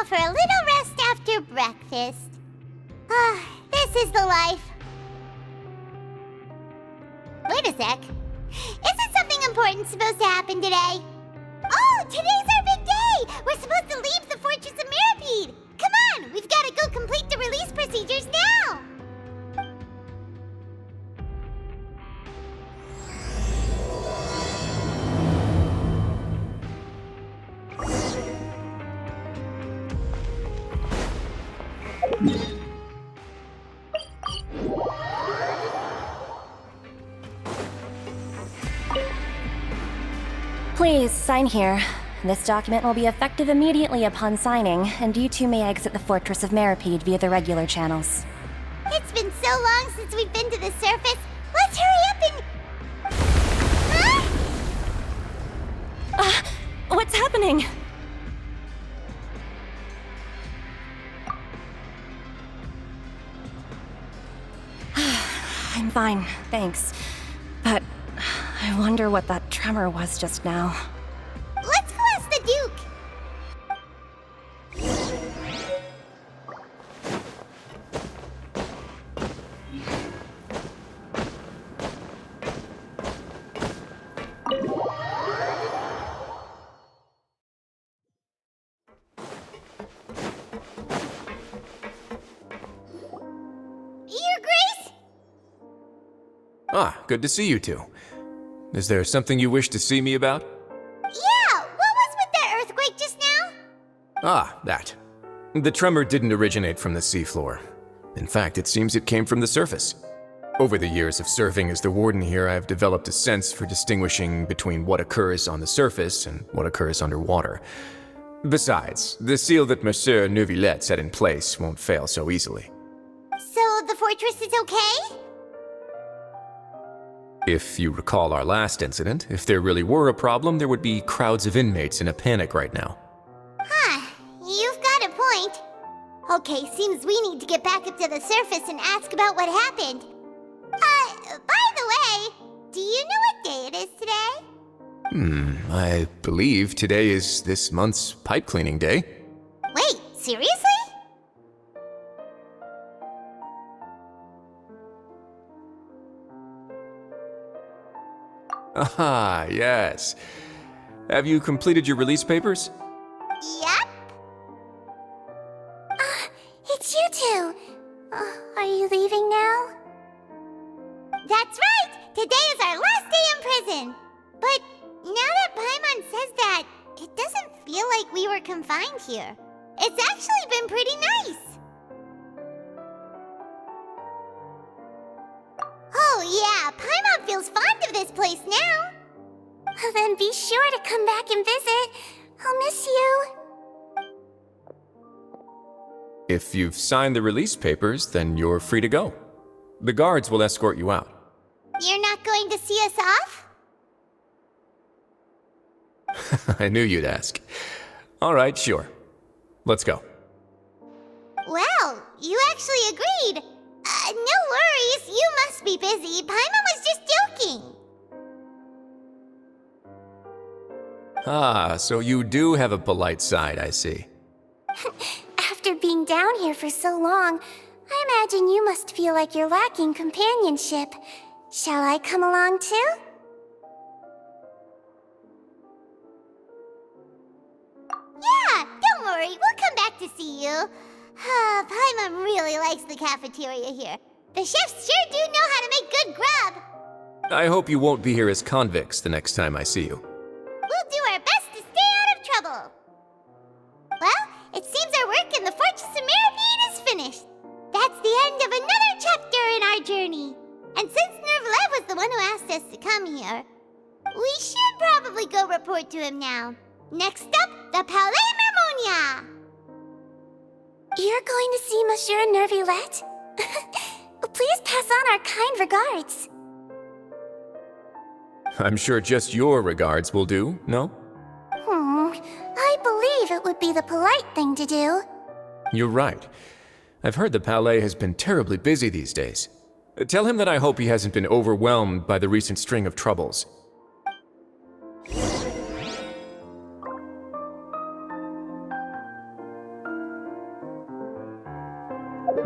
for a little rest after breakfast. This is the life. Wait a sec. Isn't something important supposed to happen today? Oh, today's our big day! We're supposed to leave the Fortress of Mirapede! Come on, we've got to go complete the release procedures now! Please, sign here. This document will be effective immediately upon signing, and you two may exit the Fortress of Mirapede via the regular channels. It's been so long since we've been to the surface. Let's hurry up and... Huh? What's happening? I'm fine, thanks. But I wonder what that tremor was just now. Let's go ask the Duke! Your Grace? Ah, good to see you two. Is there something you wish to see me about? Yeah, what was with that earthquake just now? Ah, that. The tremor didn't originate from the seafloor. In fact, it seems it came from the surface. Over the years of serving as the warden here, I've developed a sense for distinguishing between what occurs on the surface and what occurs underwater. Besides, the seal that Monsieur Neuvillette set in place won't fail so easily. So the fortress is okay? If you recall our last incident, if there really were a problem, there would be crowds of inmates in a panic right now. Huh, you've got a point. Okay, seems we need to get back up to the surface and ask about what happened. By the way, do you know what day it is today? I believe today is this month's pipe cleaning day. Wait, seriously? Ah, yes. Have you completed your release papers? Yep. It's you two. Are you leaving now? That's right! Today is our last day in prison! But now that Paimon says that, it doesn't feel like we were confined here. It's actually been pretty nice. Oh yeah, Paimon feels fond of this place now. Then be sure to come back and visit. I'll miss you. If you've signed the release papers, then you're free to go. The guards will escort you out. You're not going to see us off? I knew you'd ask. All right, sure. Let's go. Well, you actually agreed. No worries, you must be busy. Paimon was just joking. Ah, so you do have a polite side, I see. After being down here for so long, I imagine you must feel like you're lacking companionship. Shall I come along too? Yeah, don't worry, we'll come back to see you. Paimon really likes the cafeteria here. The chefs sure do know how to make good grub. I hope you won't be here as convicts the next time I see you. We'll do our best to stay out of trouble. Well, it seems our work in the Fortress of Mirapede is finished. That's the end of another chapter in our journey. And since Neuvillette was the one who asked us to come here, we should probably go report to him now. Next up, the Palais Mermonia. You're going to see Monsieur Neuvillette? Please pass on our kind regards. I'm sure just your regards will do, no? I believe it would be the polite thing to do. You're right. I've heard the Palais has been terribly busy these days. Tell him that I hope he hasn't been overwhelmed by the recent string of troubles. The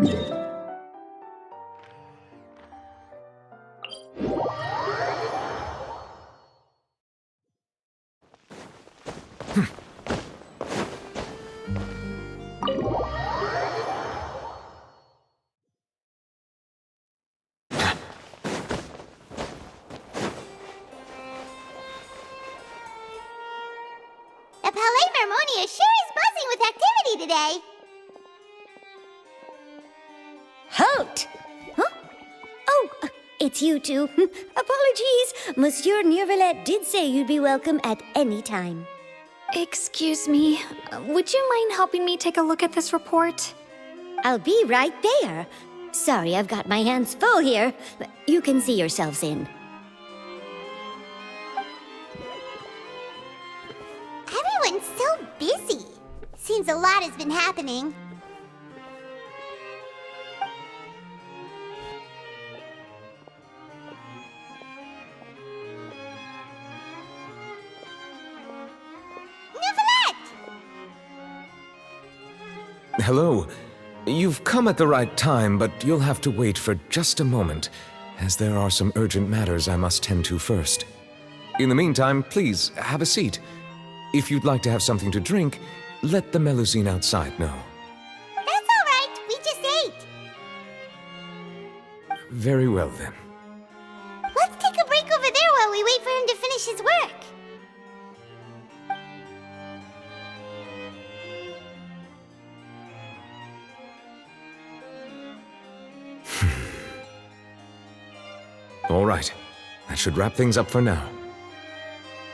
Palais Mermonia sure is buzzing with activity today. Halt! Huh? Oh, it's you two. Apologies. Monsieur Neuvillette did say you'd be welcome at any time. Excuse me, would you mind helping me take a look at this report? I'll be right there. Sorry, I've got my hands full here. You can see yourselves in. Everyone's so busy. Seems a lot has been happening. Neuvillette! Hello. You've come at the right time, but you'll have to wait for just a moment, as there are some urgent matters I must tend to first. In the meantime, please, have a seat. If you'd like to have something to drink, let the Melusine outside know. That's all right. We just ate. Very well, then. Let's take a break over there while we wait for him to finish his work. All right. That should wrap things up for now.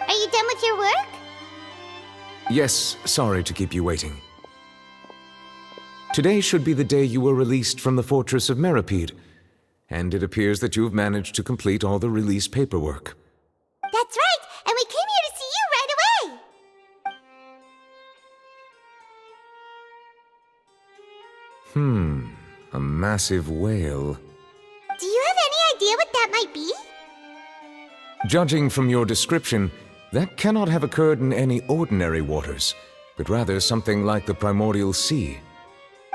Are you done with your work? Yes, sorry to keep you waiting. Today should be the day you were released from the Fortress of Meripede, and it appears that you've managed to complete all the release paperwork. That's right, and we came here to see you right away. A massive whale. Do you have any idea what that might be? Judging from your description, that cannot have occurred in any ordinary waters, but rather something like the primordial sea.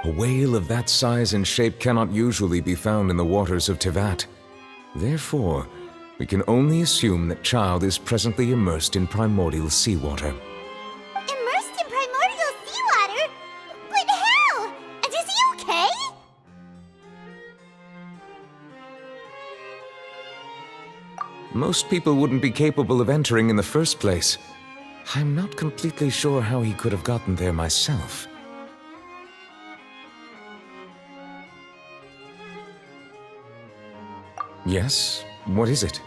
A whale of that size and shape cannot usually be found in the waters of Tevat. Therefore, we can only assume that Child is presently immersed in primordial seawater. Immersed in primordial seawater? But how? And is he okay? Most people wouldn't be capable of entering in the first place. I'm not completely sure how he could have gotten there myself. Yes? What is it?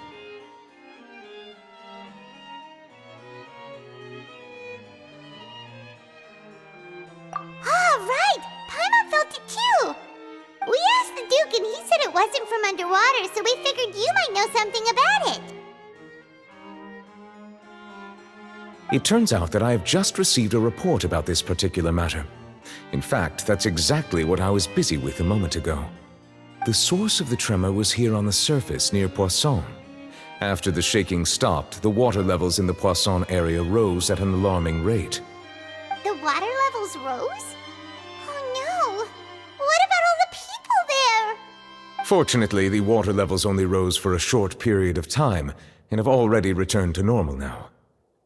Ah, right! Paimon felt it too! We asked the Duke and he said it wasn't from underwater, so we figured you might know something about it. It turns out that I have just received a report about this particular matter. In fact, that's exactly what I was busy with a moment ago. The source of the tremor was here on the surface near Poisson. After the shaking stopped, the water levels in the Poisson area rose at an alarming rate. The water levels rose? Oh no! What about all the people there? Fortunately, the water levels only rose for a short period of time and have already returned to normal now.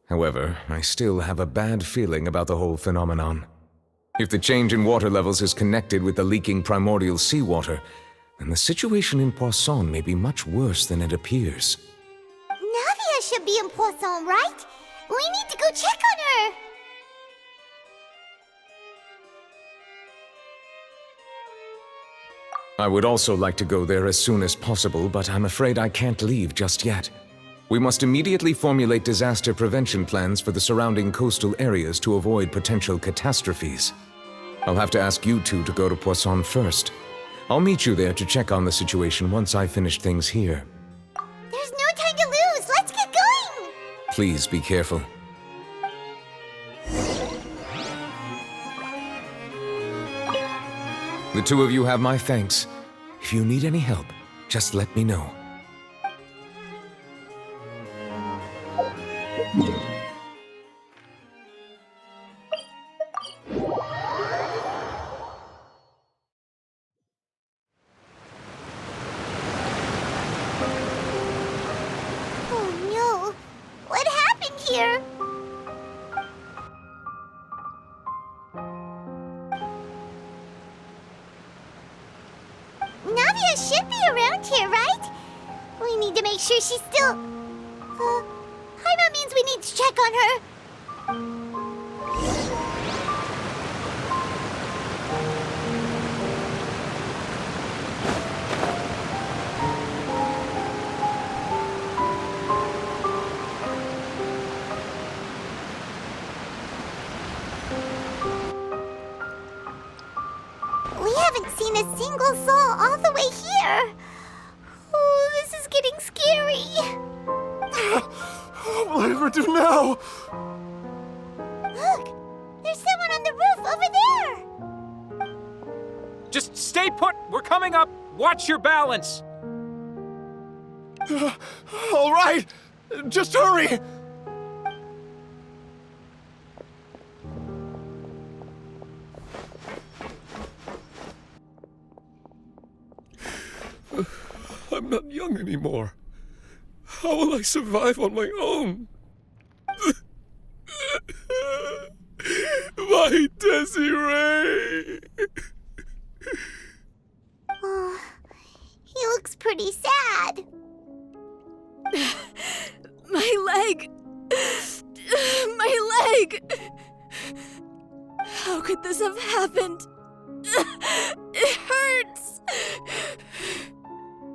However, I still have a bad feeling about the whole phenomenon. If the change in water levels is connected with the leaking primordial seawater, then the situation in Poisson may be much worse than it appears. Navia should be in Poisson, right? We need to go check on her! I would also like to go there as soon as possible, but I'm afraid I can't leave just yet. We must immediately formulate disaster prevention plans for the surrounding coastal areas to avoid potential catastrophes. I'll have to ask you two to go to Poisson first. I'll meet you there to check on the situation once I've finished things here. There's no time to lose! Let's get going! Please be careful. The two of you have my thanks. If you need any help, just let me know. Navia should be around here, right? We need to make sure she's still... Paimon means we need to check on her. We haven't seen a single soul all the way here. Oh, this is getting scary. What will I ever do now? Look, there's someone on the roof over there. Just stay put! We're coming up! Watch your balance! All right, just hurry. I'm not young anymore. How will I survive on my own? My Desiree! Oh, he looks pretty sad. My leg! My leg! How could this have happened? It hurts!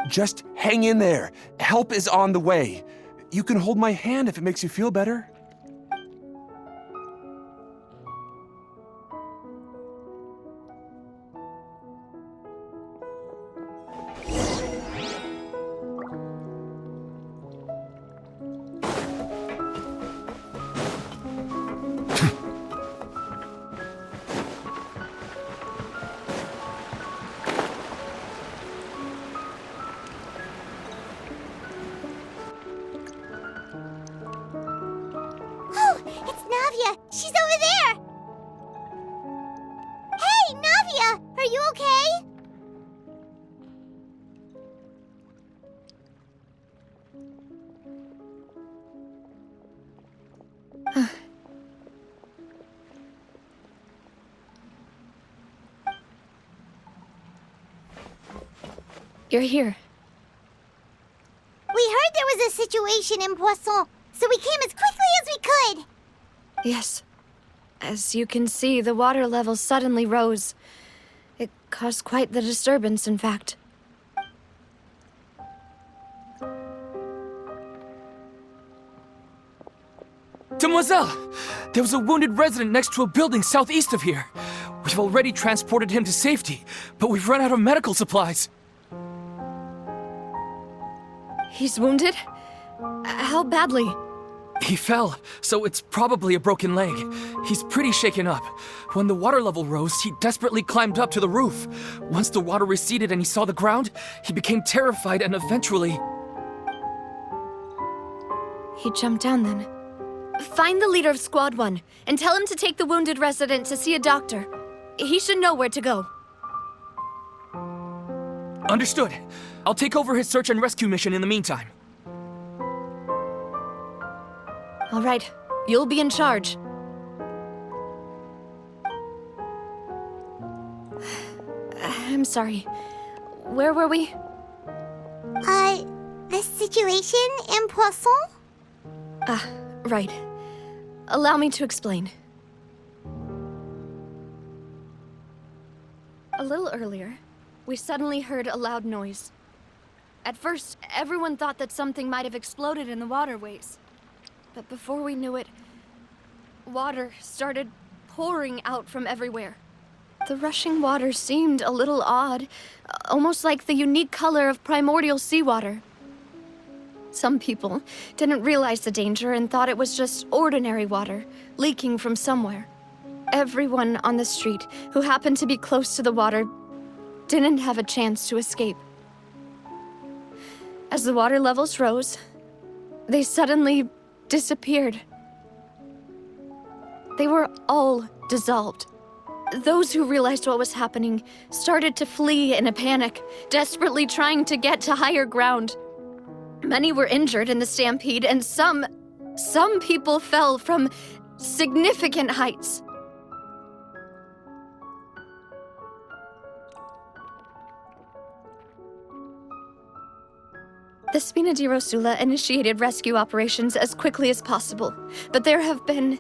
Just hang in there. Help is on the way. You can hold my hand if it makes you feel better. Oh, it's Navia. She's over there. Hey, Navia, are you okay? You're here. We heard there was a situation in Poisson, so we came as quickly as we could. Yes. As you can see, the water level suddenly rose. It caused quite the disturbance, in fact. Demoiselle! There was a wounded resident next to a building southeast of here. We've already transported him to safety, but we've run out of medical supplies. He's wounded? How badly? He fell, so it's probably a broken leg. He's pretty shaken up. When the water level rose, he desperately climbed up to the roof. Once the water receded and he saw the ground, he became terrified and eventually... He jumped down then. Find the leader of Squad 1 and tell him to take the wounded resident to see a doctor. He should know where to go. Understood. I'll take over his search and rescue mission in the meantime. All right, you'll be in charge. I'm sorry. Where were we? The situation in Poisson? Ah, right. Allow me to explain. A little earlier, we suddenly heard a loud noise. At first, everyone thought that something might have exploded in the waterways. But before we knew it, water started pouring out from everywhere. The rushing water seemed a little odd, almost like the unique color of primordial seawater. Some people didn't realize the danger and thought it was just ordinary water, leaking from somewhere. Everyone on the street who happened to be close to the water didn't have a chance to escape. As the water levels rose, they suddenly disappeared. They were all dissolved. Those who realized what was happening started to flee in a panic, desperately trying to get to higher ground. Many were injured in the stampede, and some people fell from significant heights. The Spina di Rosula initiated rescue operations as quickly as possible, but there have been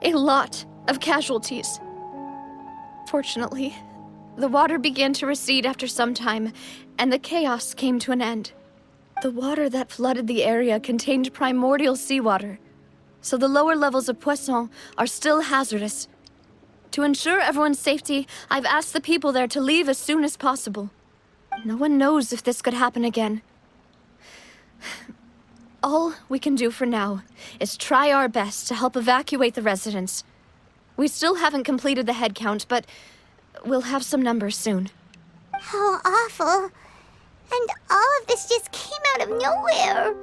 a lot of casualties. Fortunately, the water began to recede after some time, and the chaos came to an end. The water that flooded the area contained primordial seawater, so the lower levels of Poisson are still hazardous. To ensure everyone's safety, I've asked the people there to leave as soon as possible. No one knows if this could happen again. All we can do for now is try our best to help evacuate the residents. We still haven't completed the head count, but we'll have some numbers soon. How awful. And all of this just came out of nowhere.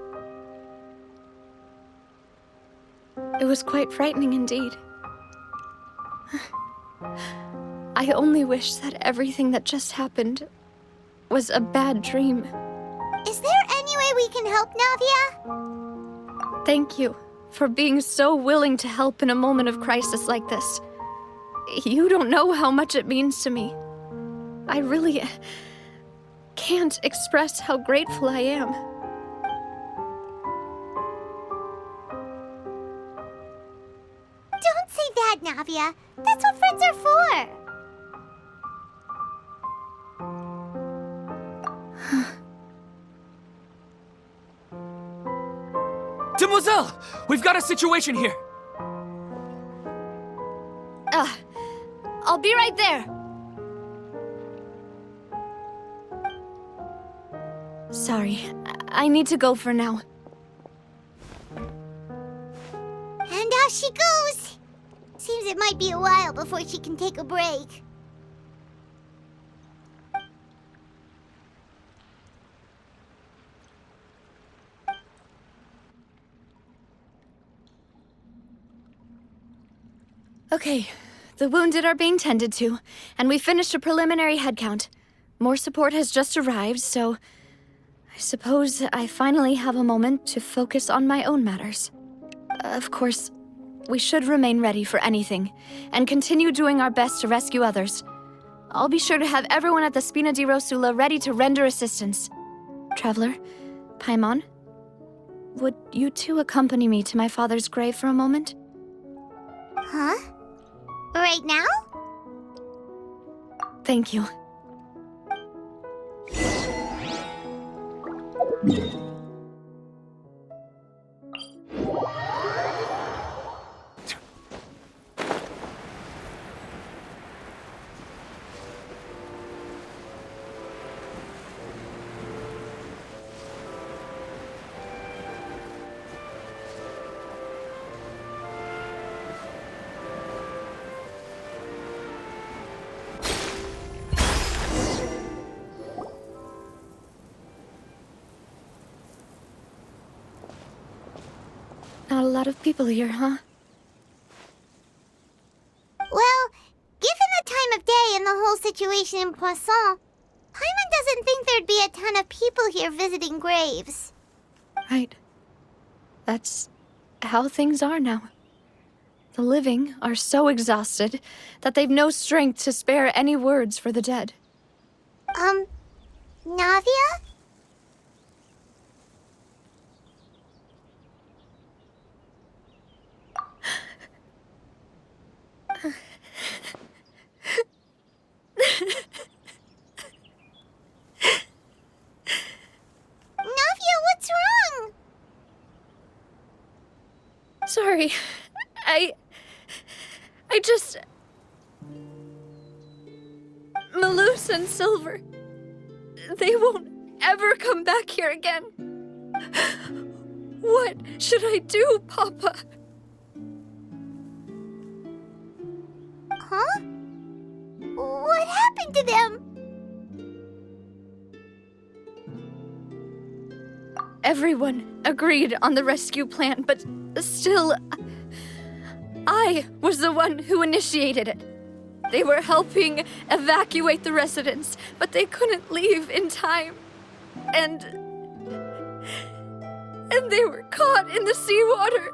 It was quite frightening indeed. I only wish that everything that just happened was a bad dream. Is there any way we can help, Navia? Thank you for being so willing to help in a moment of crisis like this. You don't know how much it means to me. I really can't express how grateful I am. Don't say that, Navia. That's what friends are for. Demoiselle! We've got a situation here! I'll be right there. Sorry, I need to go for now. And off she goes. Seems it might be a while before she can take a break. Okay, the wounded are being tended to, and we finished a preliminary head count. More support has just arrived, so I suppose I finally have a moment to focus on my own matters. Of course, we should remain ready for anything, and continue doing our best to rescue others. I'll be sure to have everyone at the Spina di Rosula ready to render assistance. Traveler, Paimon, would you two accompany me to my father's grave for a moment? Huh? Right now? Thank you. Not a lot of people here, huh? Well, given the time of day and the whole situation in Poisson, Paimon doesn't think there'd be a ton of people here visiting graves. Right. That's how things are now. The living are so exhausted that they've no strength to spare any words for the dead. Navia? Navia, what's wrong? Sorry. I just... Malus and Silver, they won't ever come back here again. What should I do, Papa? Huh? What happened to them? Everyone agreed on the rescue plan, but still, I was the one who initiated it. They were helping evacuate the residents, but they couldn't leave in time. And they were caught in the seawater.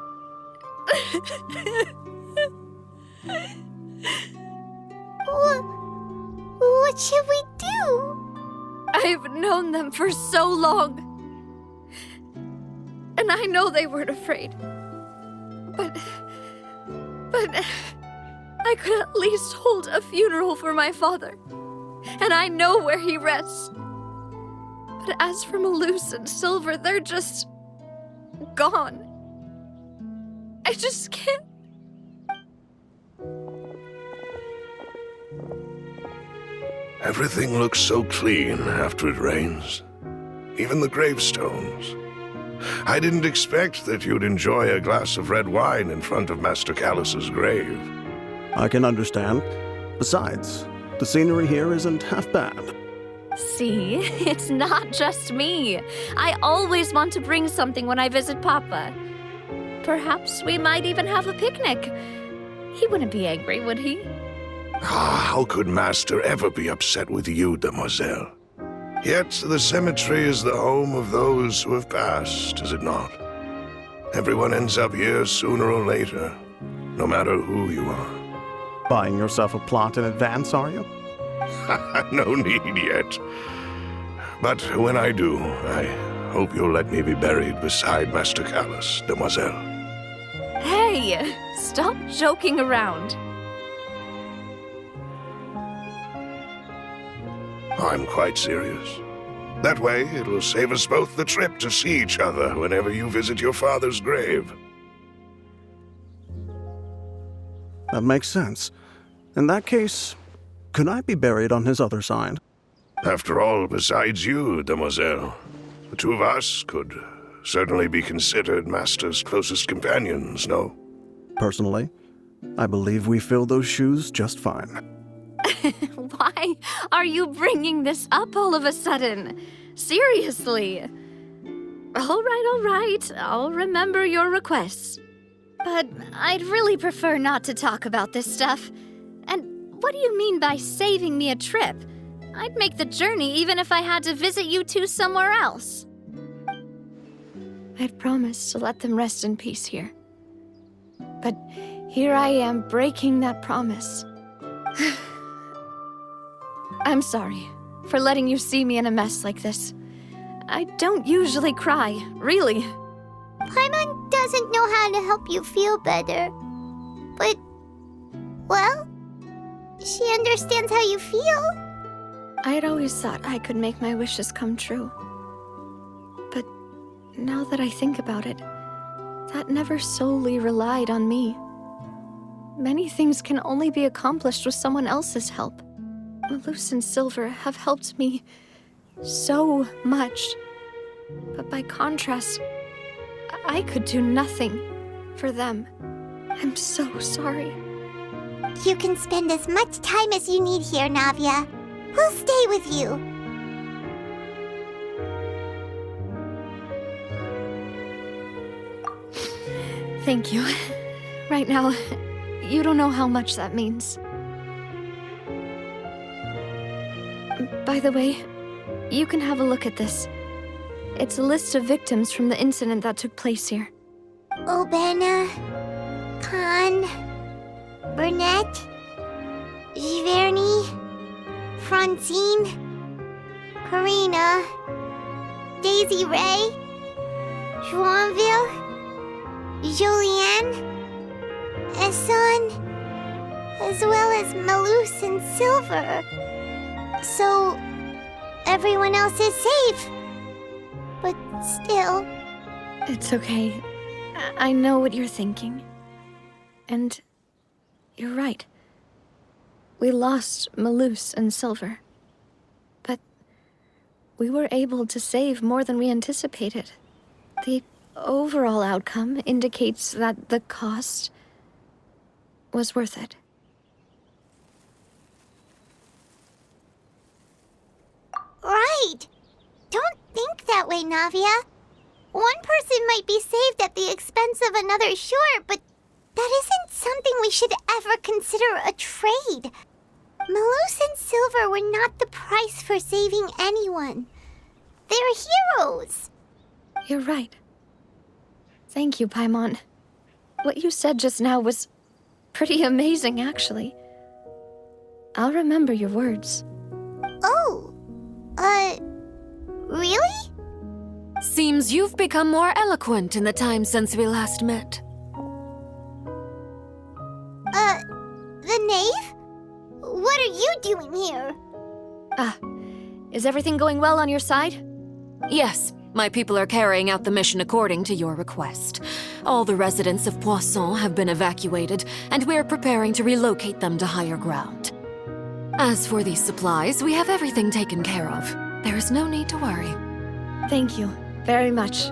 What should we do? I've known them for so long. And I know they weren't afraid. But I could at least hold a funeral for my father. And I know where he rests. But as for Malus and Silver, they're just gone. I just can't. Everything looks so clean after it rains. Even the gravestones. I didn't expect that you'd enjoy a glass of red wine in front of Master Callus's grave. I can understand. Besides, the scenery here isn't half bad. See, it's not just me. I always want to bring something when I visit Papa. Perhaps we might even have a picnic. He wouldn't be angry, would he? How could Master ever be upset with you, demoiselle? Yet the cemetery is the home of those who have passed, is it not? Everyone ends up here sooner or later, no matter who you are. Buying yourself a plot in advance, are you? No need yet. But when I do, I hope you'll let me be buried beside Master Callus, demoiselle. Hey, stop joking around. I'm quite serious. That way, it will save us both the trip to see each other whenever you visit your father's grave. That makes sense. In that case, could I be buried on his other side? After all, besides you, demoiselle, the two of us could certainly be considered Master's closest companions, no? Personally, I believe we fill those shoes just fine. Why are you bringing this up all of a sudden? Seriously. All right. I'll remember your requests. But I'd really prefer not to talk about this stuff. And what do you mean by saving me a trip? I'd make the journey even if I had to visit you two somewhere else. I'd promised to let them rest in peace here. But here I am breaking that promise. I'm sorry for letting you see me in a mess like this. I don't usually cry, really. Paimon doesn't know how to help you feel better. But, well, she understands how you feel. I had always thought I could make my wishes come true. But now that I think about it, that never solely relied on me. Many things can only be accomplished with someone else's help. Malus and Silver have helped me so much. But by contrast, I could do nothing for them. I'm so sorry. You can spend as much time as you need here, Navia. We'll stay with you. Thank you. Right now, you don't know how much that means. By the way, you can have a look at this. It's a list of victims from the incident that took place here. Obena, Khan, Burnett, Giverny, Francine, Karina, Daisy Ray, Joinville, Julianne, Esson, as well as Malus and Silver. So, everyone else is safe. But still... It's okay. I know what you're thinking. And you're right. We lost Malus and Silver. But we were able to save more than we anticipated. The overall outcome indicates that the cost was worth it. Right! Don't think that way, Navia. One person might be saved at the expense of another, sure, but that isn't something we should ever consider a trade. Malus and Silver were not the price for saving anyone. They're heroes. You're right. Thank you, Paimon. What you said just now was pretty amazing, actually. I'll remember your words. Oh, really? Seems seems you've become more eloquent in the time since we last met. The knave? What are you doing here? Is everything going well on your side? Yes, my people are carrying out the mission according to your request. All the residents of Poisson have been evacuated, and we're preparing to relocate them to higher ground. As for these supplies, we have everything taken care of. There is no need to worry. Thank you very much.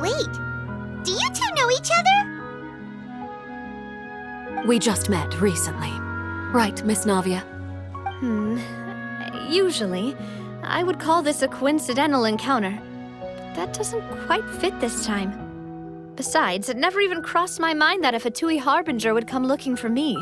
Wait, do you two know each other? We just met recently. Right, Miss Navia? Usually, I would call this a coincidental encounter. But that doesn't quite fit this time. Besides, it never even crossed my mind that a Fatui Harbinger would come looking for me.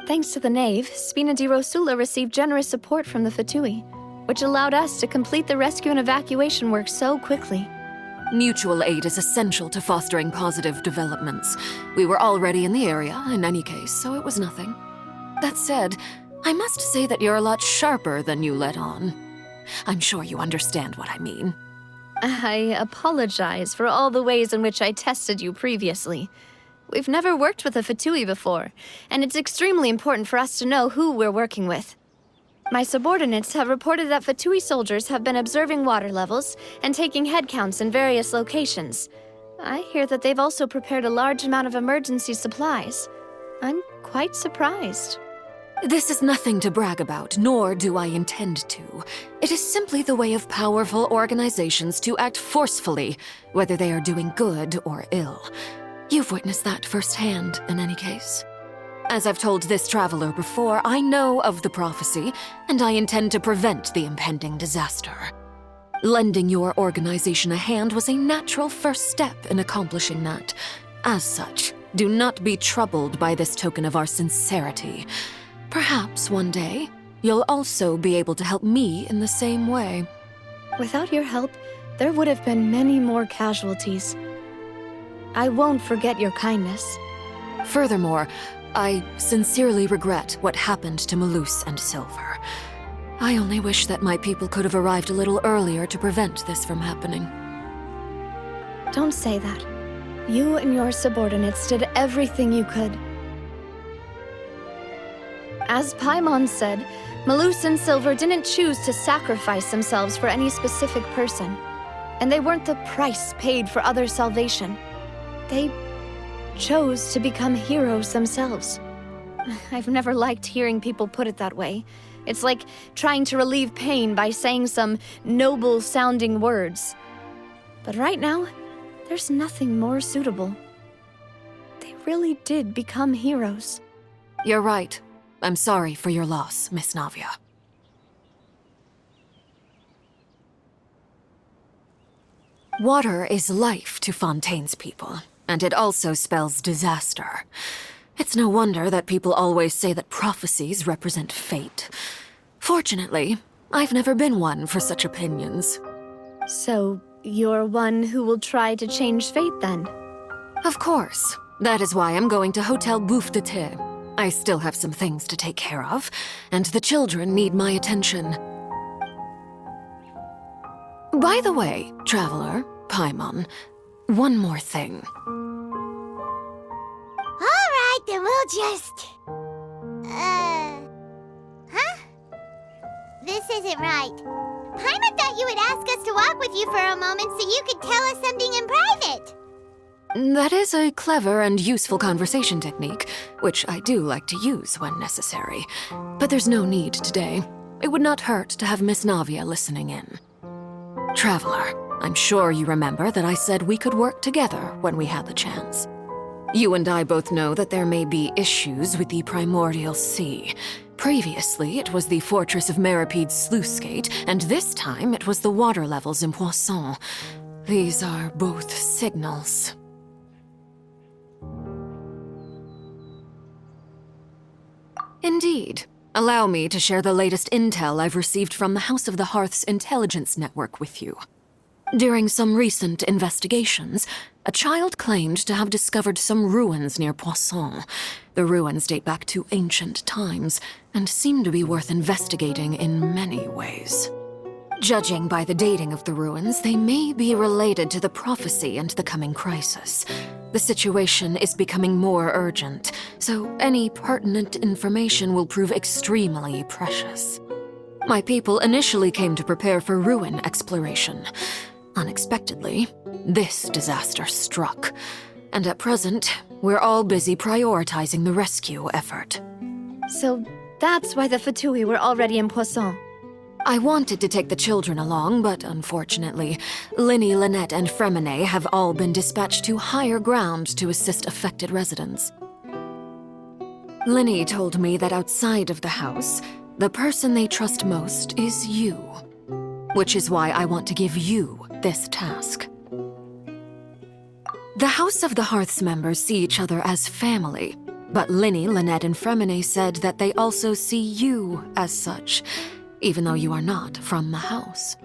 Thanks to the Knave, Spina di Rosula received generous support from the Fatui, which allowed us to complete the rescue and evacuation work so quickly. Mutual aid is essential to fostering positive developments. We were already in the area, in any case, so it was nothing. That said, I must say that you're a lot sharper than you let on. I'm sure you understand what I mean. I apologize for all the ways in which I tested you previously. We've never worked with a Fatui before, and it's extremely important for us to know who we're working with. My subordinates have reported that Fatui soldiers have been observing water levels and taking head counts in various locations. I hear that they've also prepared a large amount of emergency supplies. I'm quite surprised. This is nothing to brag about, nor do I intend to. It is simply the way of powerful organizations to act forcefully, whether they are doing good or ill. You've witnessed that firsthand, in any case. As I've told this traveler before, I know of the prophecy, and I intend to prevent the impending disaster. Lending your organization a hand was a natural first step in accomplishing that. As such, do not be troubled by this token of our sincerity. Perhaps one day, you'll also be able to help me in the same way. Without your help, there would have been many more casualties. I won't forget your kindness. Furthermore, I sincerely regret what happened to Malus and Silver. I only wish that my people could have arrived a little earlier to prevent this from happening. Don't say that. You and your subordinates did everything you could. As Paimon said, Malus and Silver didn't choose to sacrifice themselves for any specific person. And they weren't the price paid for other salvation. They chose to become heroes themselves. I've never liked hearing people put it that way. It's like trying to relieve pain by saying some noble-sounding words. But right now, there's nothing more suitable. They really did become heroes. You're right. I'm sorry for your loss, Miss Navia. Water is life to Fontaine's people, and it also spells disaster. It's no wonder that people always say that prophecies represent fate. Fortunately, I've never been one for such opinions. So, you're one who will try to change fate, then? Of course. That is why I'm going to Hotel Bouffe de Thé. I still have some things to take care of, and the children need my attention. By the way, traveler, Paimon, one more thing. All right, then we'll just... Huh? This isn't right. Paimon thought you would ask us to walk with you for a moment so you could tell us something in private. That is a clever and useful conversation technique, which I do like to use when necessary. But there's no need today. It would not hurt to have Miss Navia listening in. Traveler, I'm sure you remember that I said we could work together when we had the chance. You and I both know that there may be issues with the Primordial Sea. Previously, it was the Fortress of Meripede's sluice gate, and this time it was the water levels in Poisson. These are both signals. Indeed. Allow me to share the latest intel I've received from the House of the Hearth's intelligence network with you. During some recent investigations, a child claimed to have discovered some ruins near Poisson. The ruins date back to ancient times, and seem to be worth investigating in many ways. Judging by the dating of the ruins, they may be related to the prophecy and the coming crisis. The situation is becoming more urgent, so any pertinent information will prove extremely precious. My people initially came to prepare for ruin exploration. Unexpectedly, this disaster struck, and at present, we're all busy prioritizing the rescue effort. So that's why the Fatui were already in Poisson. I wanted to take the children along, but unfortunately, Linny, Lynette, and Fremine have all been dispatched to higher ground to assist affected residents. Linny told me that outside of the house, the person they trust most is you, which is why I want to give you this task. The House of the Hearth's members see each other as family, but Linny, Lynette, and Fremine said that they also see you as such, even though you are not from the house.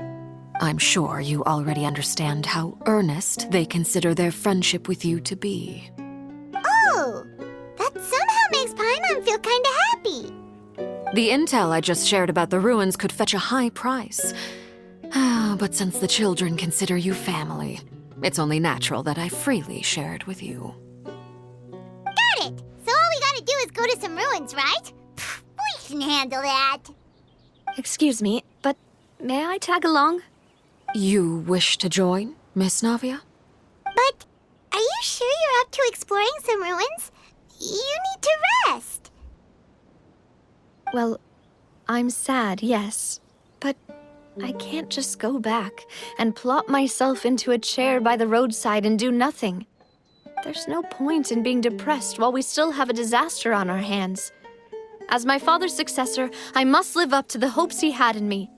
I'm sure you already understand how earnest they consider their friendship with you to be. Oh, that somehow makes Paimon feel kinda happy. The intel I just shared about the ruins could fetch a high price. But since the children consider you family, it's only natural that I freely share it with you. Got it! So all we gotta do is go to some ruins, right? We can handle that. Excuse me, but may I tag along? You wish to join, Miss Navia? But are you sure you're up to exploring some ruins? You need to rest. Well, I'm sad, yes, but I can't just go back and plop myself into a chair by the roadside and do nothing. There's no point in being depressed while we still have a disaster on our hands. As my father's successor, I must live up to the hopes he had in me.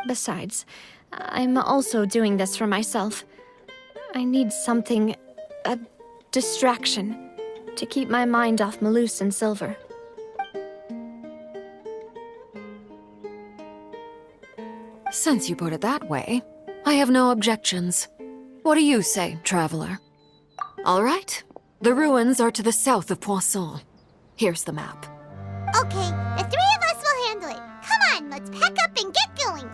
Besides, I'm also doing this for myself. I need something, a distraction, to keep my mind off Malus and Silver. Since you put it that way, I have no objections. What do you say, traveler? All right. The ruins are to the south of Poisson. Here's the map. Okay, the three of us will handle it. Come on, let's pack up and get going.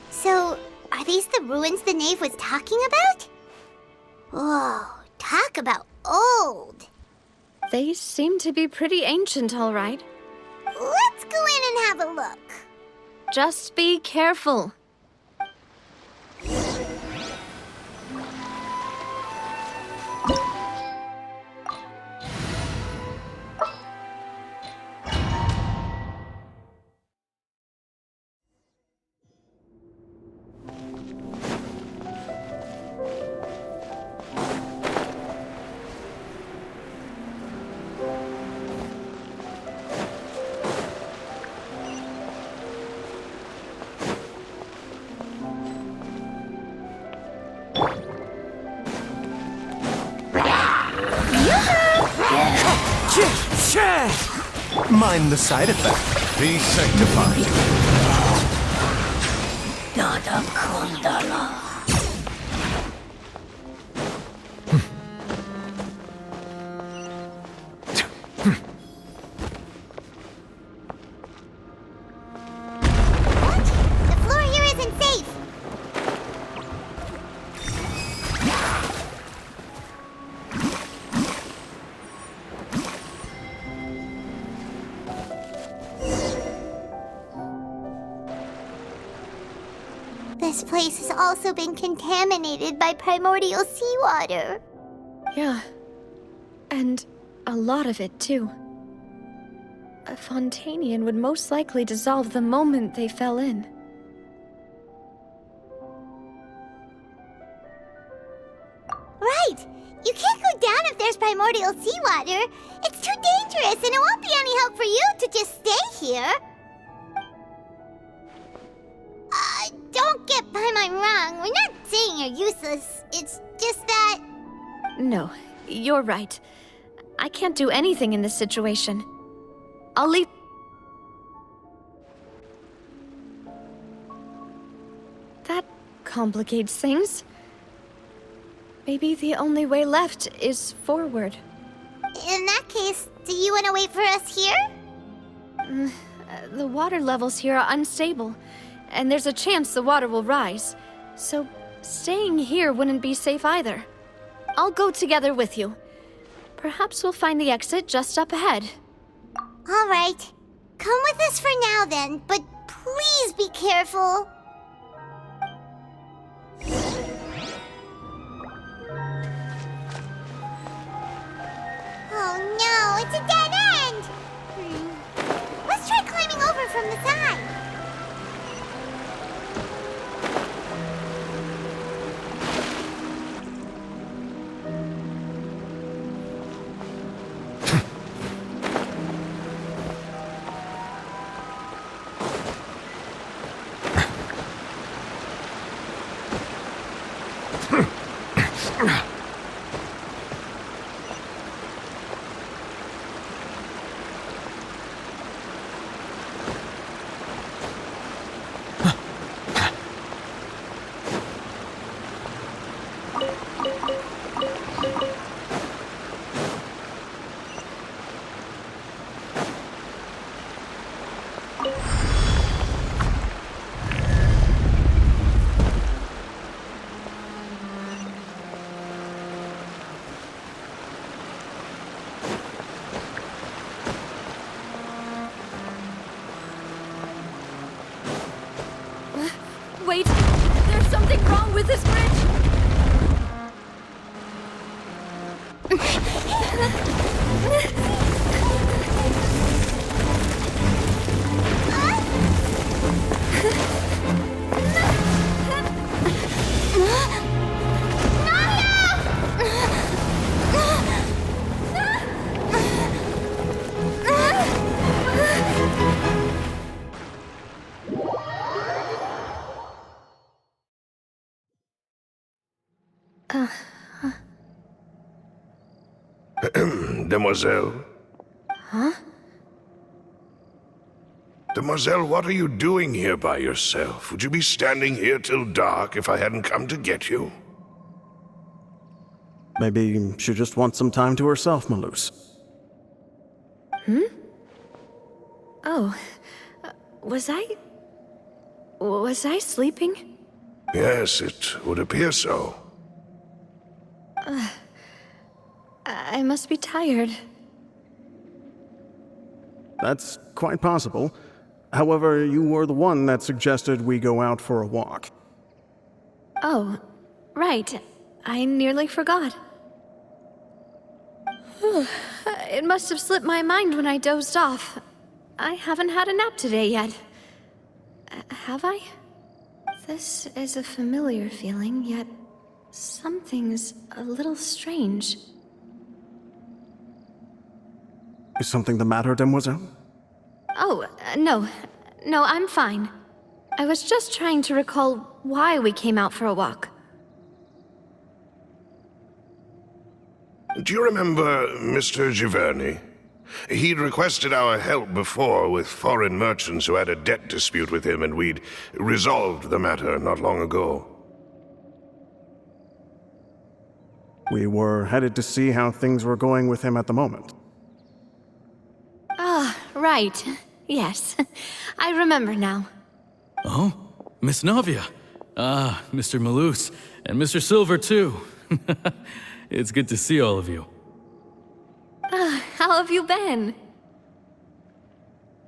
So, are these the ruins the knave was talking about? Whoa, talk about old. They seem to be pretty ancient, all right. Let's go in and have a look. Just be careful. Mind the side effect. Be sanctified. Dada Kundala. The floor here isn't safe. This place has also been contaminated by primordial seawater. Yeah, And a lot of it, too. A Fontainian would most likely dissolve the moment they fell in. Right! You can't go down if there's primordial seawater. It's too dangerous, and it won't be any help for you to just stay here. Don't get Paimon wrong. We're not saying you're useless. It's just that... No, you're right. I can't do anything in this situation. I'll leave... That complicates things. Maybe the only way left is forward. In that case, do you want to wait for us here? The water levels here are unstable, and there's a chance the water will rise. So, staying here wouldn't be safe either. I'll go together with you. Perhaps we'll find the exit just up ahead. All right. Come with us for now then, but please be careful. Oh no, it's a dead end! Let's try climbing over from the side. Wait! There's something wrong with this bridge! Demoiselle? Huh? Demoiselle, what are you doing here by yourself? Would you be standing here till dark if I hadn't come to get you? Maybe she just wants some time to herself, Maloose. Oh. Was I sleeping? Yes, it would appear so. I must be tired. That's quite possible. However, you were the one that suggested we go out for a walk. Oh, right. I nearly forgot. It must have slipped my mind when I dozed off. I haven't had a nap today yet. Have I? This is a familiar feeling, yet something's a little strange. Is something the matter, Demoiselle? Oh, no. No, I'm fine. I was just trying to recall why we came out for a walk. Do you remember Mr. Giverny? He'd requested our help before with foreign merchants who had a debt dispute with him, and we'd resolved the matter not long ago. We were headed to see how things were going with him at the moment. Ah, right. Yes. I remember now. Oh, Miss Navia. Ah, Mr. Maloose. And Mr. Silver, too. It's good to see all of you. How have you been?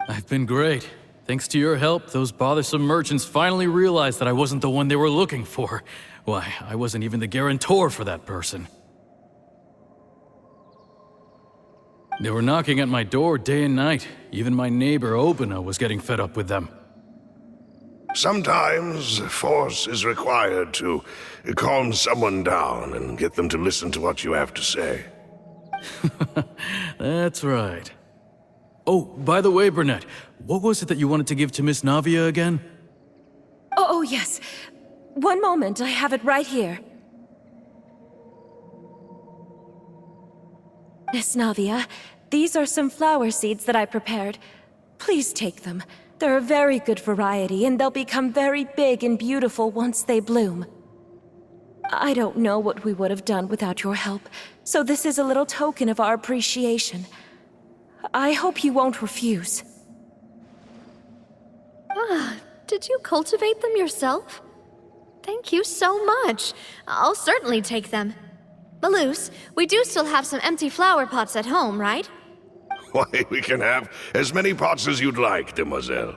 I've been great. Thanks to your help, those bothersome merchants finally realized that I wasn't the one they were looking for. Why, I wasn't even the guarantor for that person. They were knocking at my door day and night. Even my neighbor Obina was getting fed up with them. Sometimes force is required to calm someone down and get them to listen to what you have to say. That's right. Oh, by the way, Burnett, what was it that you wanted to give to Miss Navia again? Oh, yes. One moment, I have it right here. Miss Navia, these are some flower seeds that I prepared. Please take them. They're a very good variety, and they'll become very big and beautiful once they bloom. I don't know what we would have done without your help, so this is a little token of our appreciation. I hope you won't refuse. Did you cultivate them yourself? Thank you so much. I'll certainly take them. Maloose, we do still have some empty flower pots at home, right? Why, we can have as many pots as you'd like, demoiselle.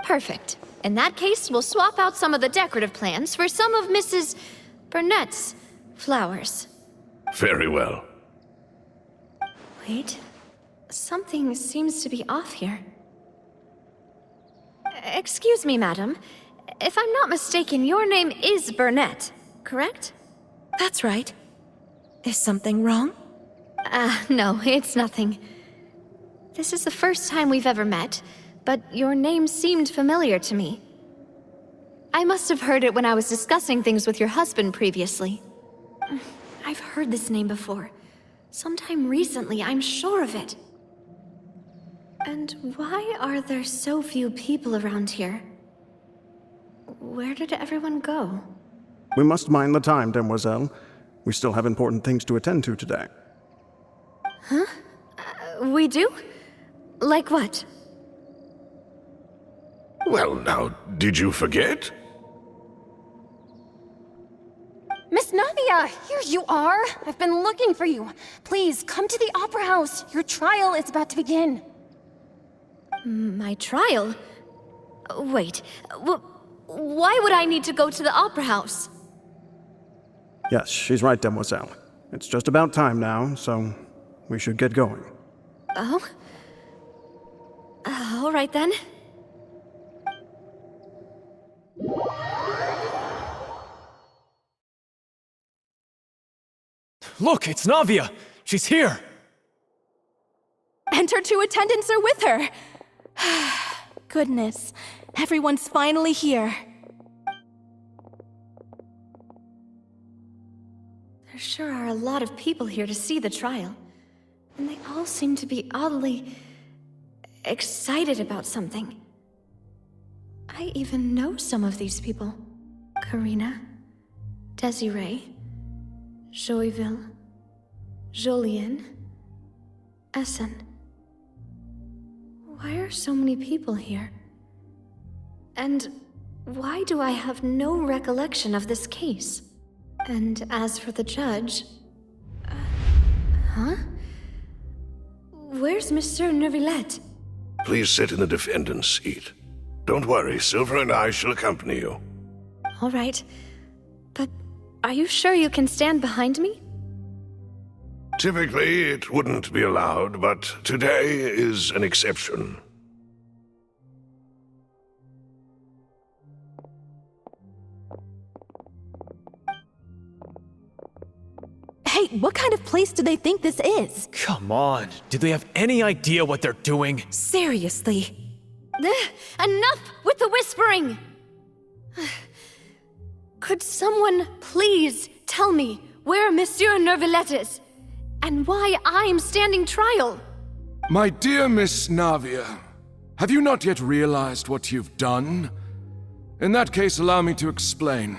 Perfect. In that case, we'll swap out some of the decorative plants for some of Mrs. Burnett's flowers. Very well. Wait. Something seems to be off here. Excuse me, madam. If I'm not mistaken, your name is Burnett, correct? That's right. Is something wrong? No, it's nothing. This is the first time we've ever met, but your name seemed familiar to me. I must have heard it when I was discussing things with your husband previously. I've heard this name before. Sometime recently, I'm sure of it. And why are there so few people around here? Where did everyone go? We must mind the time, demoiselle. We still have important things to attend to today. Huh? We do? Like what? Well, now, did you forget? Miss Navia, here you are. I've been looking for you. Please, come to the Opera House. Your trial is about to begin. My trial? Wait, why would I need to go to the Opera House? Yes, she's right, demoiselle. It's just about time now, so we should get going. Oh? All right then. Look, it's Navia! She's here! And her two attendants are with her! Goodness, everyone's finally here. There sure are a lot of people here to see the trial. And they all seem to be oddly excited about something. I even know some of these people. Karina, Desiree, Joyville, Jolien, Essen. Why are so many people here? And why do I have no recollection of this case? And as for the judge... huh? Where's Monsieur Neuvillette? Please sit in the defendant's seat. Don't worry, Silver and I shall accompany you. All right. But are you sure you can stand behind me? Typically, it wouldn't be allowed, but today is an exception. Hey, what kind of place do they think this is? Come on, do they have any idea what they're doing? Seriously. Enough with the whispering! Could someone please tell me where Monsieur Neuvillette is? And why I'm standing trial? My dear Miss Navia, have you not yet realized what you've done? In that case, allow me to explain.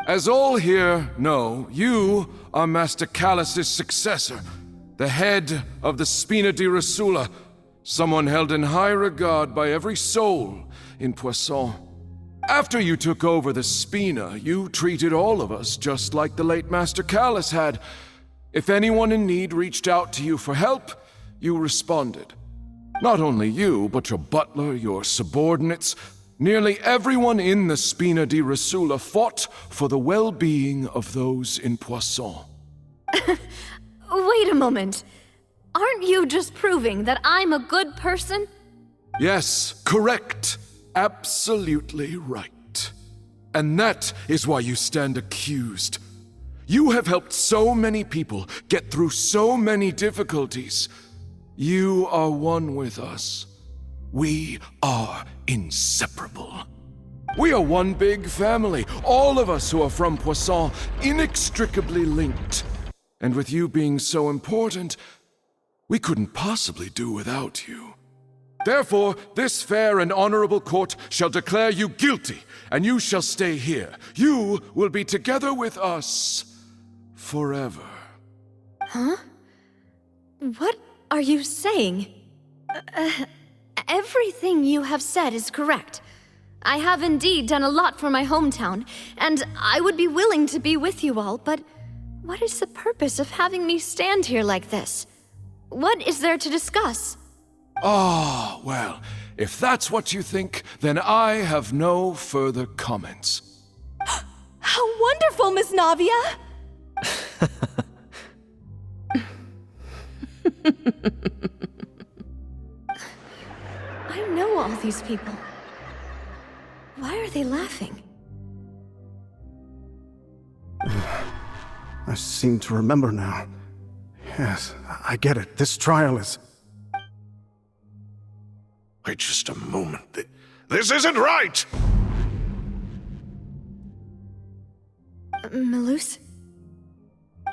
As all here know, you are Master Callus's successor, the head of the Spina di Rosula, someone held in high regard by every soul in Poisson. After you took over the Spina, you treated all of us just like the late Master Callus had. If anyone in need reached out to you for help, you responded. Not only you, but your butler, your subordinates, nearly everyone in the Spina di Rosula fought for the well-being of those in Poisson. Wait a moment. Aren't you just proving that I'm a good person? Yes, correct. Absolutely right. And that is why you stand accused. You have helped so many people get through so many difficulties. You are one with us. We are inseparable. We are one big family, all of us who are from Poisson, inextricably linked. And with you being so important, we couldn't possibly do without you. Therefore, this fair and honorable court shall declare you guilty, and you shall stay here. You will be together with us forever. Huh? What are you saying? Everything you have said is correct. I have indeed done a lot for my hometown, and I would be willing to be with you all, but what is the purpose of having me stand here like this? What is there to discuss? Ah, well, if that's what you think, then I have no further comments. How wonderful, Miss Navia! I know all these people. Why are they laughing? I seem to remember now. Yes, I get it. This trial is... Wait just a moment. This isn't right! Melus?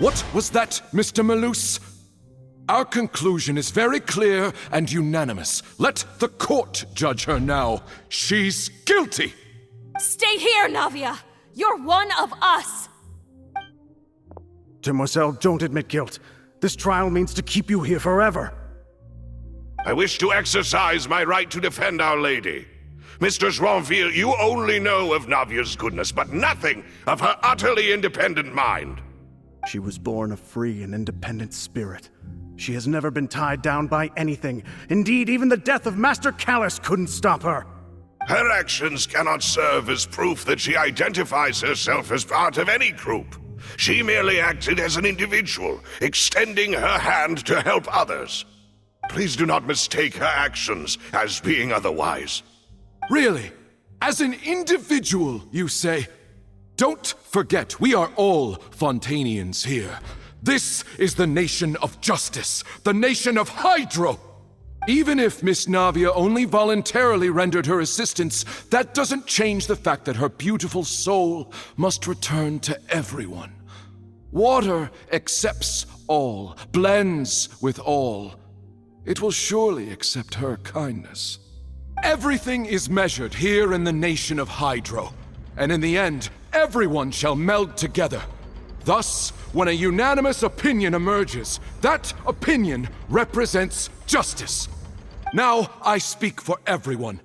What was that, Mr. Melus? Our conclusion is very clear and unanimous. Let the court judge her now. She's guilty! Stay here, Navia! You're one of us! Demoiselle, don't admit guilt. This trial means to keep you here forever. I wish to exercise my right to defend Our Lady. Mr. Joinville, you only know of Navia's goodness, but nothing of her utterly independent mind. She was born a free and independent spirit. She has never been tied down by anything. Indeed, even the death of Master Callus couldn't stop her. Her actions cannot serve as proof that she identifies herself as part of any group. She merely acted as an individual, extending her hand to help others. Please do not mistake her actions as being otherwise. Really? As an individual, you say? Don't forget, we are all Fontainians here. This is the nation of justice, the nation of Hydro. Even if Miss Navia only voluntarily rendered her assistance, that doesn't change the fact that her beautiful soul must return to everyone. Water accepts all, blends with all. It will surely accept her kindness. Everything is measured here in the nation of Hydro, and in the end, everyone shall meld together. Thus, when a unanimous opinion emerges, that opinion represents justice. Now I speak for everyone.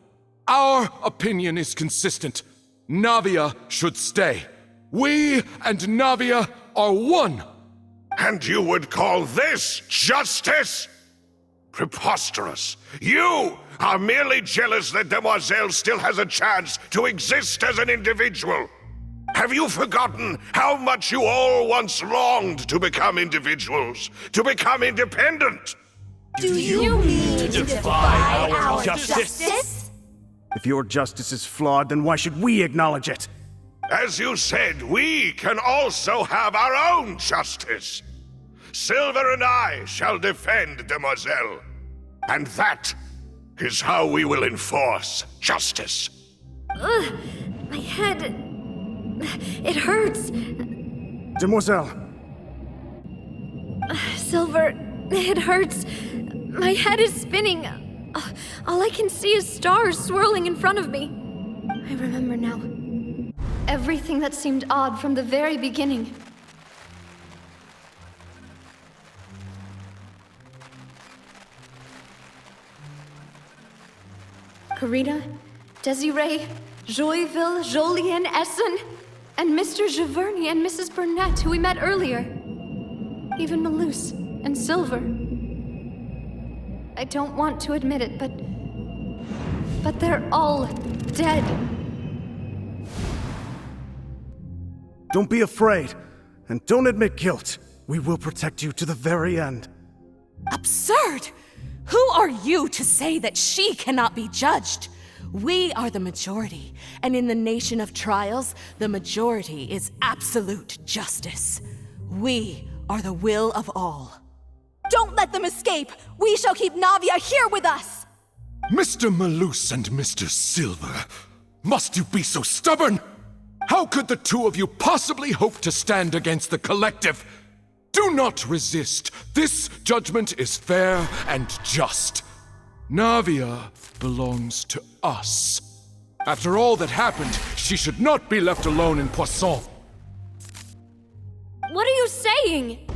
Our opinion is consistent. Navia should stay. We and Navia are one. And you would call this justice? Preposterous. You are merely jealous that Demoiselle still has a chance to exist as an individual. Have you forgotten how much you all once longed to become individuals, to become independent? Do you mean to defy our justice? If your justice is flawed, then why should we acknowledge it? As you said, we can also have our own justice. Silver and I shall defend Demoiselle. And that is how we will enforce justice. Ugh, my head... it hurts. Demoiselle! Silver, it hurts. My head is spinning. All I can see is stars swirling in front of me. I remember now. Everything that seemed odd from the very beginning. Karina, Desiree, Joyville, Jolien, Essen, and Mr. Giverny and Mrs. Burnett, who we met earlier. Even Melus and Silver. I don't want to admit it, but they're all dead. Don't be afraid, and don't admit guilt. We will protect you to the very end. Absurd! Who are you to say that she cannot be judged? We are the majority, and in the nation of trials, the majority is absolute justice. We are the will of all. Don't let them escape! We shall keep Navia here with us! Mr. Malus and Mr. Silver, must you be so stubborn? How could the two of you possibly hope to stand against the collective? Do not resist. This judgment is fair and just. Navia belongs to us. After all that happened, she should not be left alone in Poisson. What are you saying?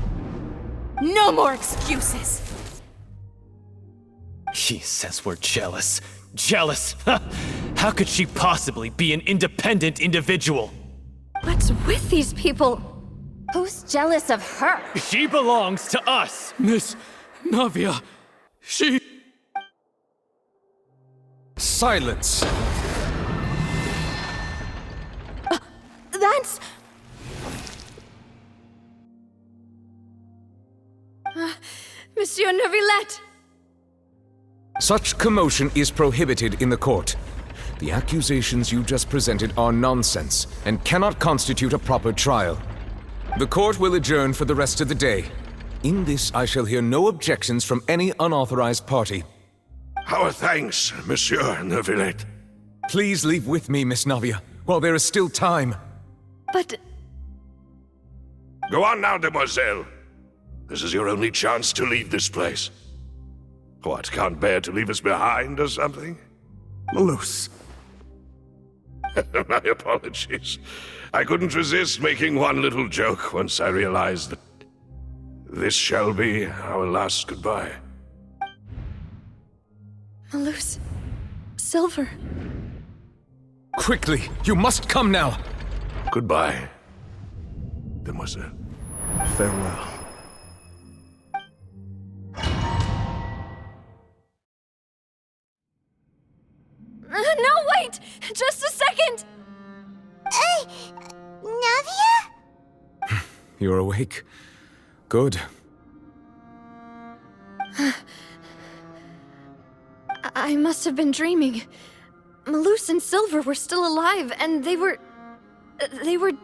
No more excuses! She says we're jealous. Jealous? How could she possibly be an independent individual? What's with these people? Who's jealous of her? She belongs to us! Miss Navia, she... Silence! That's... Monsieur Neuvillette! Such commotion is prohibited in the court. The accusations you just presented are nonsense and cannot constitute a proper trial. The court will adjourn for the rest of the day. In this, I shall hear no objections from any unauthorized party. Our thanks, Monsieur Neuvillette. Please leave with me, Miss Navia, while there is still time. But... Go on now, demoiselle. This is your only chance to leave this place. What, can't bear to leave us behind or something? Malus. My apologies. I couldn't resist making one little joke once I realized that this shall be our last goodbye. Malus... Silver... Quickly, you must come now! Goodbye, demoiselle. Farewell. No, wait! Just a second! Navia? You're awake. Good. I must have been dreaming. Malus and Silver were still alive, and they were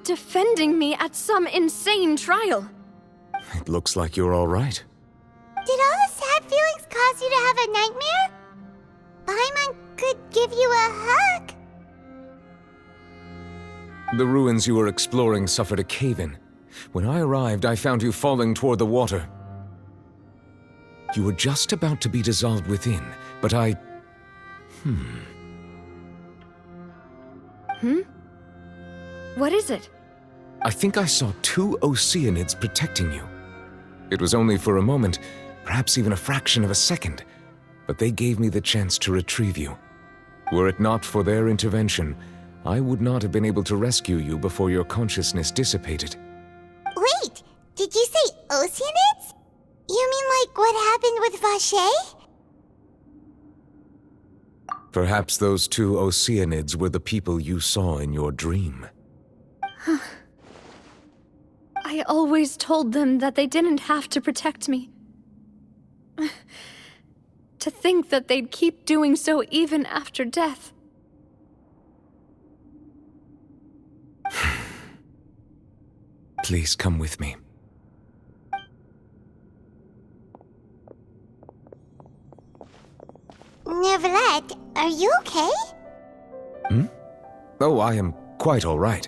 defending me at some insane trial. It looks like you're all right. Did all the sad feelings cause you to have a nightmare? Paimon could give you a hug. The ruins you were exploring suffered a cave-in. When I arrived, I found you falling toward the water. You were just about to be dissolved within, but I... What is it? I think I saw 2 Oceanids protecting you. It was only for a moment, perhaps even a fraction of a second, but they gave me the chance to retrieve you. Were it not for their intervention, I would not have been able to rescue you before your consciousness dissipated. Wait, did you say Oceanids? You mean like what happened with Vache? Perhaps those 2 Oceanids were the people you saw in your dream. I always told them that they didn't have to protect me. To think that they'd keep doing so even after death. Please come with me. Neuvillette, are you okay? Oh, I am quite all right.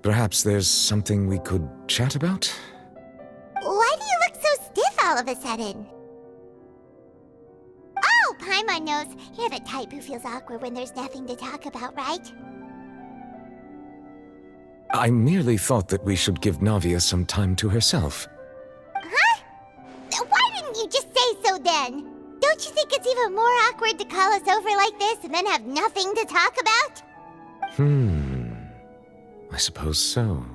Perhaps there's something we could chat about? Why do you look so stiff all of a sudden? Oh, Paimon knows. You're the type who feels awkward when there's nothing to talk about, right? I merely thought that we should give Navia some time to herself. Huh? Why didn't you just say so then? Don't you think it's even more awkward to call us over like this and then have nothing to talk about? I suppose so.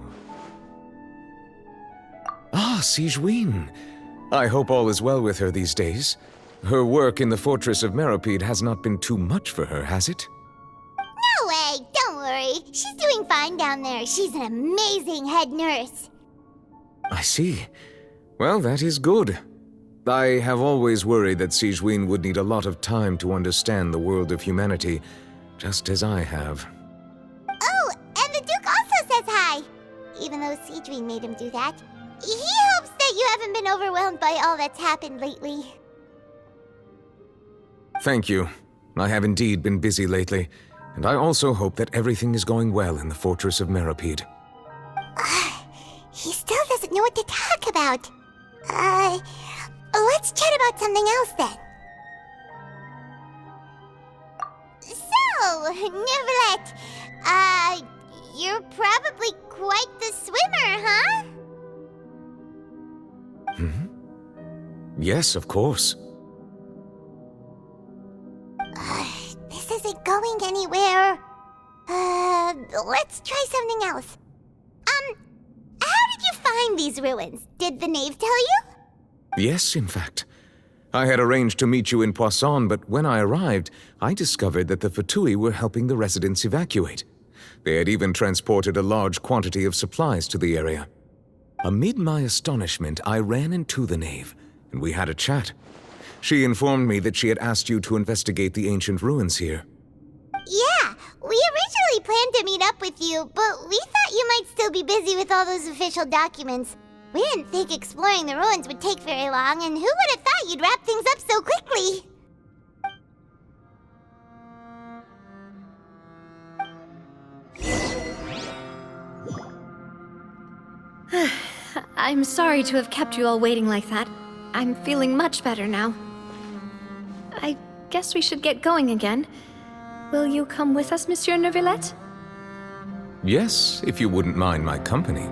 Ah, Sigewinne. I hope all is well with her these days. Her work in the Fortress of Meropide has not been too much for her, has it? No way! Don't worry. She's doing fine down there. She's an amazing head nurse. I see. Well, that is good. I have always worried that Sigewinne would need a lot of time to understand the world of humanity, just as I have. Oh, and the Duke also says hi! Even though Sigewinne made him do that. He hopes that you haven't been overwhelmed by all that's happened lately. Thank you. I have indeed been busy lately, and I also hope that everything is going well in the Fortress of Meripede. He still doesn't know what to talk about. Let's chat about something else then. So, Neuvillette, you're probably quite the swimmer, huh? Yes, of course. This isn't going anywhere. Let's try something else. How did you find these ruins? Did the knave tell you? Yes, in fact. I had arranged to meet you in Poisson, but when I arrived, I discovered that the Fatui were helping the residents evacuate. They had even transported a large quantity of supplies to the area. Amid my astonishment, I ran into the knave, and we had a chat. She informed me that she had asked you to investigate the ancient ruins here. Yeah, we originally planned to meet up with you, but we thought you might still be busy with all those official documents. We didn't think exploring the ruins would take very long, and who would have thought you'd wrap things up so quickly? I'm sorry to have kept you all waiting like that. I'm feeling much better now. I guess we should get going again. Will you come with us, Monsieur Neuvillette? Yes, if you wouldn't mind my company.